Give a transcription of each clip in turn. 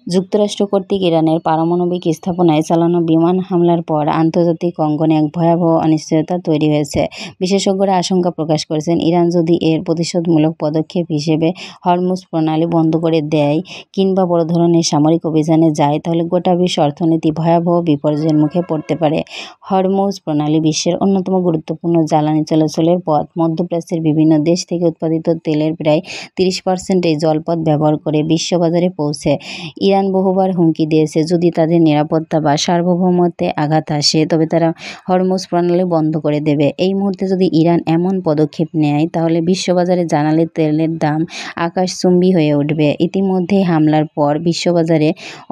যুক্তরাষ্ট্র কর্তৃক ইরানের পারমাণবিক স্থাপনায় চালানো বিমান হামলার পর আন্তর্জাতিক অঙ্গনে এক ভয়াবহ অনিশ্চয়তা তৈরি হয়েছে। বিশেষজ্ঞরা আশঙ্কা প্রকাশ করেছেন, ইরান যদি এর প্রতিশোধমূলক পদক্ষেপ হিসেবে হরমুজ প্রণালী বন্ধ করে দেয় কিংবা বড় ধরনের সামরিক অভিযানে যায়, তাহলে গোটা বিশ্ব অর্থনীতি ভয়াবহ বিপর্যয়ের মুখে পড়তে পারে। হরমুজ প্রণালী বিশ্বের অন্যতম গুরুত্বপূর্ণ জ্বালানি চলাচলের পথ। মধ্যপ্রাচ্যের বিভিন্ন দেশ থেকে উৎপাদিত তেলের প্রায় 30% এই জলপথ ব্যবহার করে বিশ্ববাজারে পৌঁছে। ইরান বহুবার হুমকি দিয়েছে, যদি তাদের নিরাপত্তা বা সার্বভৌমত্বে আঘাত আসে তবে তারা হরমুজ প্রণালী বন্ধ করে দেবে। এই মুহূর্তে যদি ইরান এমন পদক্ষেপ নেয়, তাহলে বিশ্ববাজারে জ্বালানি তেলের দাম আকাশচুম্বী হয়ে উঠবে। ইতিমধ্যেই হামলার পর বিশ্ববাজারে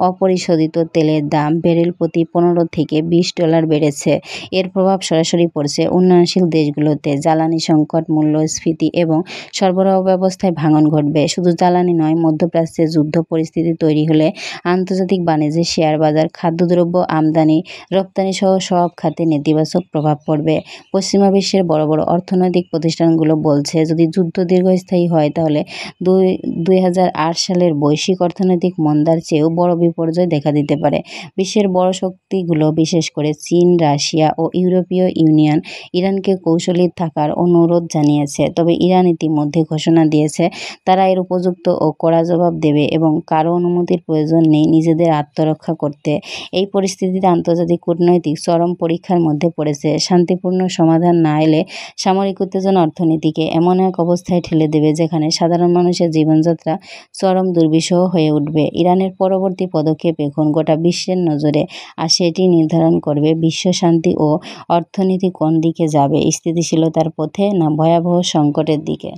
অপরিশোধিত তেলের দাম ব্যারেল প্রতি $15 থেকে $20 বেড়েছে। এর প্রভাব সরাসরি পড়ছে উন্নয়নশীল দেশগুলোতে। জ্বালানি সংকট, মূল্যস্ফীতি এবং সরবরাহ ব্যবস্থায় ভাঙন ঘটবে। শুধু জ্বালানি নয়, মধ্যপ্রাচ্যে যুদ্ধ পরিস্থিতি তৈরি হলে আন্তর্জাতিক বাণিজ্যে, শেয়ার বাজার, খাদ্যদ্রব্য আমদানি রপ্তানি সহ সব খাতে নেতিবাচক প্রভাব পড়বে। পশ্চিমা বিশ্বের বড় বড় অর্থনৈতিক প্রতিষ্ঠানগুলো বলছে, যদি যুদ্ধ দীর্ঘস্থায়ী হয় তাহলে 2008 সালের বৈশ্বিক অর্থনৈতিক মন্দার চেয়েও বড় বিপর্যয় দেখা দিতে পারে। বিশ্বের বড় শক্তিগুলো, বিশেষ করে চীন, রাশিয়া ও ইউরোপীয় ইউনিয়ন, ইরানকে কৌশলী থাকার অনুরোধ জানিয়েছে। তবে ইরান ইতিমধ্যে ঘোষণা দিয়েছে তারা এর উপযুক্ত ও কড়া জবাব দেবে এবং কারও অনুমতির প্রয়োজন নেই নিজেদের আত্মরক্ষা করতে। এই পরিস্থিতিতে আন্তর্জাতিক কূটনৈতিক চরম পরীক্ষার মধ্যে পড়েছে। শান্তিপূর্ণ সমাধান না এলে সামরিক উত্তেজনা অর্থনীতিকে এমন এক অবস্থায় ঠেলে দেবে যেখানে সাধারণ মানুষের জীবনযাত্রা চরম দুর্বিষহ হয়ে উঠবে। ইরানের পরবর্তী পদক্ষেপ এখন গোটা বিশ্বের নজরে, আর সেটি নির্ধারণ করবে বিশ্ব শান্তি ও অর্থনীতি কোন দিকে যাবে, স্থিতিশীলতার পথে না ভয়াবহ সংকটের দিকে।